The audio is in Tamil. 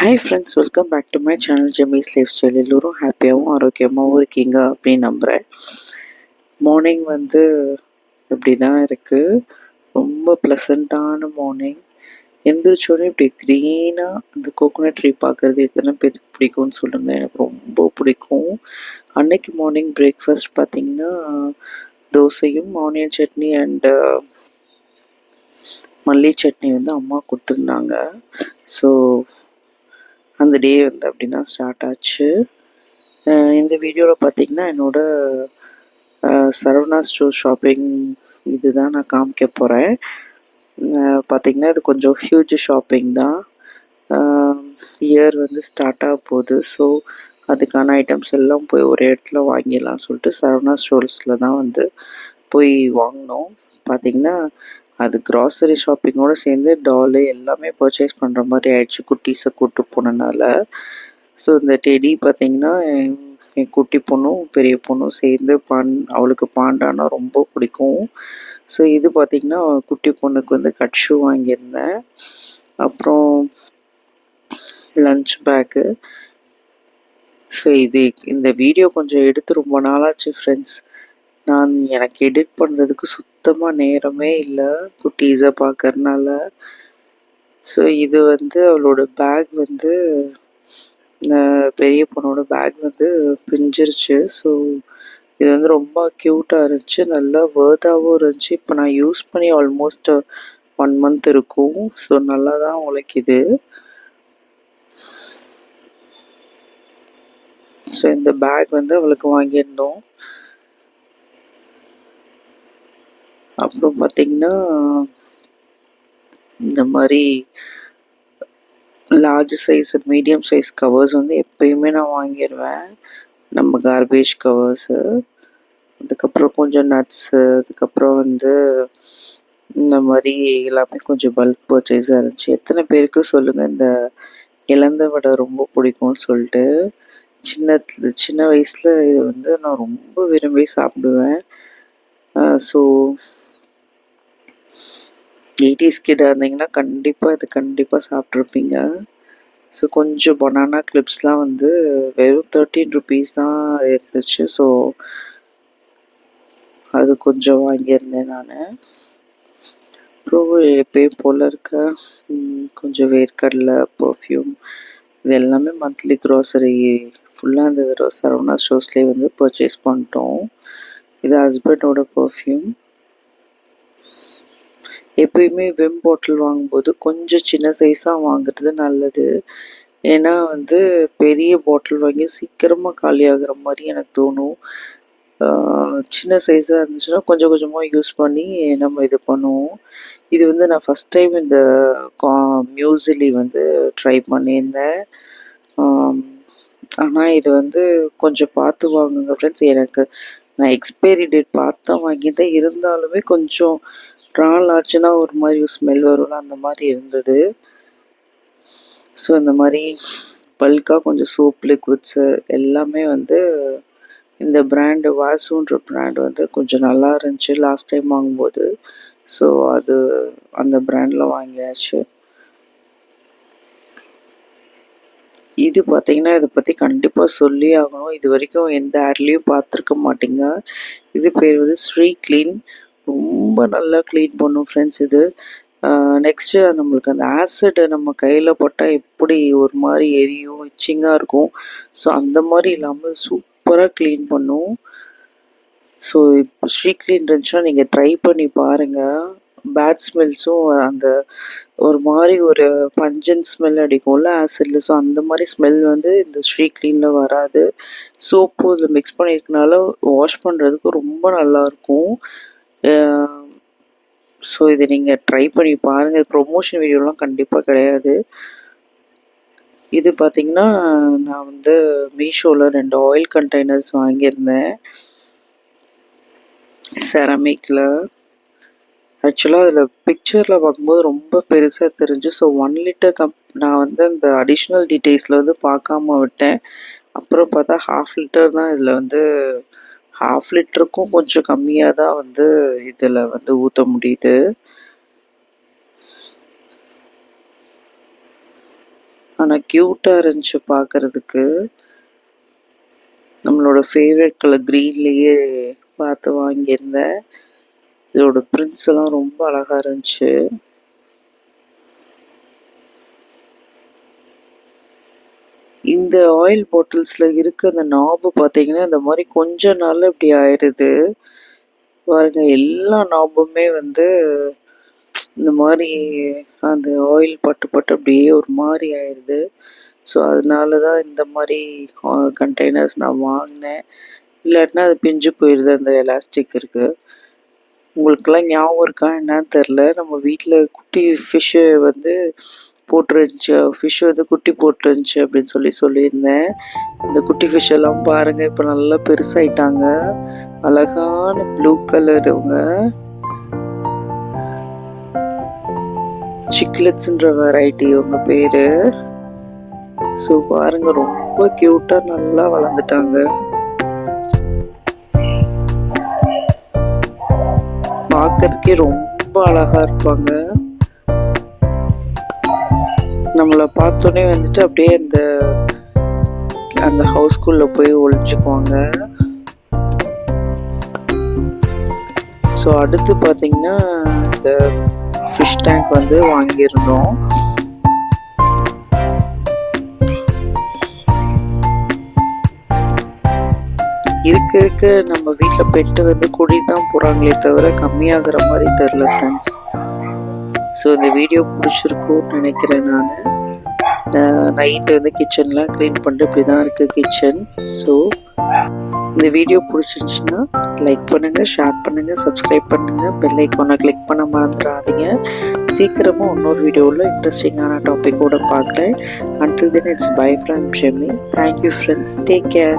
Hi friends, welcome back to my channel Jemi's lifestyle. எல்லோரும் ஹாப்பியாகவும் ஆரோக்கியமாகவும் இருக்கீங்க அப்படின்னு நம்புகிறேன். மார்னிங் இப்படி தான் இருக்குது. ரொம்ப ப்ளசண்ட்டான மார்னிங். எந்திரிச்சோடனே இப்படி க்ரீனாக அந்த கோகோனட் ட்ரீ பார்க்குறது எத்தனை பேருக்கு பிடிக்கும்னு சொல்லுங்கள். எனக்கு ரொம்ப பிடிக்கும். அன்னைக்கு மார்னிங் பிரேக்ஃபாஸ்ட் பார்த்திங்கன்னா தோசையும் ஆனியன் சட்னி அண்டு மல்லி சட்னி அம்மா கொடுத்துருந்தாங்க. ஸோ அந்த டே அப்படி தான் ஸ்டார்ட் ஆச்சு. இந்த வீடியோவில் பார்த்திங்கன்னா என்னோடய சரவணா ஸ்டோர் ஷாப்பிங் இதுதான் நான் காமிக்க போகிறேன். பார்த்திங்கன்னா இது கொஞ்சம் ஹியூஜ் ஷாப்பிங் தான். இயர் ஸ்டார்ட் ஆக போகுது. ஸோ அதுக்கான ஐட்டம்ஸ் எல்லாம் போய் ஒரு இடத்துல வாங்கிடலாம் சொல்லிட்டு சரவணா ஸ்டோர்ஸில் தான் போய் வாங்கினோம். பார்த்திங்கன்னா அது க்ராசரி ஷாப்பிங்கோடு சேர்ந்து டாலு எல்லாமே பர்ச்சேஸ் பண்ணுற மாதிரி ஆயிடுச்சு, குட்டீஸை கூப்பிட்டு போனனால. ஸோ இந்த டெடி பார்த்திங்கன்னா என் குட்டி பொண்ணும் பெரிய பொண்ணும் சேர்ந்து அவளுக்கு பாண்டானா ரொம்ப பிடிக்கும். ஸோ இது பார்த்திங்கன்னா குட்டி பொண்ணுக்கு கட் ஷூ வாங்கியிருந்தேன். அப்புறம் லன்ச் பேக்கு. ஸோ இந்த வீடியோ கொஞ்சம் எடுத்து ரொம்ப நாளாச்சு ஃப்ரெண்ட்ஸ். எனக்கு எடிட் பண்ணுறதுக்கு சுத்தமாக நேரமே இல்லை, குட்டீஸை பார்க்கறனால. ஸோ இது அவளோட பேக் பெரிய பொண்ணோட பேக் பிஞ்சிருச்சு. ஸோ இது ரொம்ப க்யூட்டாக இருந்துச்சு, நல்லா வேர்தாகவும் இருந்துச்சு. இப்போ நான் யூஸ் பண்ணி ஆல்மோஸ்ட் 1 month இருக்கும். ஸோ நல்லா தான் உழைக்குது. ஸோ இந்த பேக் அவளுக்கு வாங்கியிருந்தோம். அப்புறம் பார்த்திங்கன்னா இந்த மாதிரி large size medium size covers எப்பயுமே நான் வாங்கிடுவேன், நம்ம கார்பேஜ் கவர்ஸு. அதுக்கப்புறம் கொஞ்சம் நட்ஸு, அதுக்கப்புறம் இந்த மாதிரி எல்லாமே கொஞ்சம் பல்க் பர்ச்சேஸாக இருந்துச்சு. எத்தனை பேருக்கு சொல்லுங்கள் இந்த இலந்த வடை ரொம்ப பிடிக்கும்னு சொல்லிட்டு. சின்ன வயசில் இது நான் ரொம்ப விரும்பி சாப்பிடுவேன். ஸோ 80s கிட்டாக இருந்தீங்கன்னா கண்டிப்பாக சாப்பிட்ருப்பீங்க. ஸோ கொஞ்சம் பனானா கிளிப்ஸ்லாம் வெறும் 13 rupees தான் இருந்துச்சு. ஸோ அது கொஞ்சம் வாங்கியிருந்தேன் நான். அப்புறம் எப்பயும் போல் இருக்க கொஞ்சம் வேர்க்கடலை, பர்ஃப்யூம், இது எல்லாமே மந்த்லி க்ராசரி ஃபுல்லாக இந்த தடவை சரவணா ஸ்டோர்ஸ்லேயே பர்ச்சேஸ் பண்ணிட்டோம். இது ஹஸ்பண்டோட பர்ஃப்யூம். எப்பயுமே விம் பாட்டில் வாங்கும்போது கொஞ்சம் சின்ன சைஸாக வாங்குறது நல்லது. ஏன்னா பெரிய பாட்டில் வாங்கி சீக்கிரமாக காலியாகிற மாதிரி எனக்கு தோணும். சின்ன சைஸாக இருந்துச்சுன்னா கொஞ்சம் கொஞ்சமாக யூஸ் பண்ணி நம்ம இது பண்ணுவோம். இது நான் ஃபஸ்ட் டைம் இந்த மியூசிலி ட்ரை பண்ணியிருந்தேன். ஆனால் இது கொஞ்சம் பார்த்து வாங்குங்க ஃப்ரெண்ட்ஸ். நான் எக்ஸ்பைரி டேட் பார்த்து தான் வாங்கியிருந்தேன். இருந்தாலுமே கொஞ்சம் நாள் ஆச்சுன்னா ஒரு மாதிரி ஸ்மெல் வரும்ல, அந்த மாதிரி இருந்தது. ஸோ இந்த மாதிரி பல்காக கொஞ்சம் சோப் லிக்விட்ஸு எல்லாமே இந்த பிராண்டு வாசுன்ற பிராண்டு கொஞ்சம் நல்லா இருந்துச்சு லாஸ்ட் டைம் வாங்கும்போது. ஸோ அது அந்த பிராண்டில் வாங்கியாச்சு. இது பார்த்திங்கன்னா இதை பற்றி கண்டிப்பாக சொல்லி ஆகணும். இது வரைக்கும் எந்த ஆட்லேயும் பார்த்துருக்க மாட்டீங்க. இது பேர் ஸ்ரீ க்ளீன். ரொம்ப நல்லா க்ளீன் பண்ணும் ஃப்ரெண்ட்ஸ் இது. நெக்ஸ்ட்டு நம்மளுக்கு அந்த ஆசிட் நம்ம கையில் போட்டால் எப்படி ஒரு மாதிரி எரியும், இச்சிங்காக இருக்கும். ஸோ அந்த மாதிரி இல்லாமல் சூப்பராக க்ளீன் பண்ணும். ஸோ இப்போ ஸ்ரீ க்ளீன் இருந்துச்சுன்னா நீங்கள் ட்ரை பண்ணி பாருங்கள். பேட் ஸ்மெல்ஸும் அந்த ஒரு மாதிரி ஒரு பஞ்சன் ஸ்மெல் அடிக்கும்ல ஆசிட்ல. ஸோ அந்த மாதிரி ஸ்மெல் இந்த ஸ்ரீ க்ளீனில் வராது. சோப்பு இதில் மிக்ஸ் பண்ணியிருக்கனால வாஷ் பண்ணுறதுக்கு ரொம்ப நல்லாயிருக்கும். ஸோ இதை நீங்கள் ட்ரை பண்ணி பாருங்கள். இது ப்ரொமோஷன் வீடியோலாம் கண்டிப்பாக கிடையாது. இது பார்த்திங்கன்னா நான் மீஷோவில் 2 ஆயில் கண்டெய்னர்ஸ் வாங்கியிருந்தேன் செரமிக்கில். ஆக்சுவலாக அதில் பிக்சரில் பார்க்கும்போது ரொம்ப பெருசாக தெரிஞ்சு. ஸோ 1 லிட்டர் நான் இந்த அடிஷ்னல் டீட்டெயில்ஸில் பார்க்காம விட்டேன். அப்புறம் பார்த்தா 1/2 லிட்டர் தான் இதில் 1/2 லிட்டருக்கும் கொஞ்சம் கம்மியாக தான் இதில் ஊற்ற முடியுது. ஆனால் க்யூட்டாக இருந்துச்சு பார்க்குறதுக்கு. நம்மளோட ஃபேவரட் கலர் க்ரீன்லேயே பார்த்து வாங்கியிருந்தேன். இதோட பிரிண்ட்ஸ் எல்லாம் ரொம்ப அழகாக இருந்துச்சு. இந்த ஆயில் பாட்டில்ஸில் இருக்க அந்த நாபு பார்த்தீங்கன்னா இந்த மாதிரி கொஞ்ச நாள் இப்படி ஆயிடுது பாருங்க. எல்லா நாபுமே வந்து இந்த மாதிரி அந்த ஆயில் பட்டு பட்டு அப்படியே ஒரு மாதிரி ஆயிடுது. ஸோ அதனால தான் இந்த மாதிரி கண்டெய்னர்ஸ் நான் வாங்கினேன். இல்லாட்டினா அது பிஞ்சு போயிடுது அந்த எலாஸ்டிக் இருக்குது. உங்களுக்கெல்லாம் ஞாபகம் இருக்கா என்னன்னு தெரில. நம்ம வீட்டில் குட்டி ஃபிஷ்ஷு வந்து போட்டுருந்துச்சு, ஃபிஷ் வந்து குட்டி போட்டுருந்துச்சு அப்படின்னு சொல்லியிருந்தேன். இந்த குட்டி ஃபிஷ் எல்லாம் பாருங்கள் இப்போ நல்லா பெருசாயிட்டாங்க. அழகான ப்ளூ கலர் இவங்க சிக்லெட்ஸ்ன்ற வெரைட்டி இவங்க பேரு. ஸோ பாருங்க ரொம்ப கியூட்டா நல்லா வளர்ந்துட்டாங்க. பார்க்கறதுக்கே ரொம்ப அழகா இருப்பாங்க. நம்மளை பார்த்தோன்னே வந்துட்டு அப்படியே அந்த ஹவுஸ்குள்ள போய் ஒளிஞ்சுக்குவாங்க. ஸோ அடுத்து பார்த்தீங்கன்னா இந்த ஃபிஷ் டேங்க் வந்து வாங்கியிருந்தோம். இருக்க நம்ம வீட்டில் பெட்டு வந்து குடி தான் போகிறாங்களே தவிர கம்மியாகிற மாதிரி தெரில ஃப்ரெண்ட்ஸ். ஸோ இந்த வீடியோ பிடிச்சிருக்கும்னு நினைக்கிறேன். நான் நைட்டு வந்து கிச்சன்லாம் க்ளீன் பண்ணிட்டு இப்படி தான் இருக்குது கிச்சன். ஸோ இந்த வீடியோ பிடிச்சிருந்துச்சுன்னா லைக் பண்ணுங்கள், ஷேர் பண்ணுங்கள், சப்ஸ்கிரைப் பண்ணுங்கள், பெல் ஐக்கானை கிளிக் பண்ண மறந்துடாதீங்க. சீக்கிரமாக இன்னொரு வீடியோவில் இன்ட்ரெஸ்டிங்கான டாப்பிக்கோடு பார்க்குறேன். Until then, it's bye from Jimmy. Thank you friends. Take care.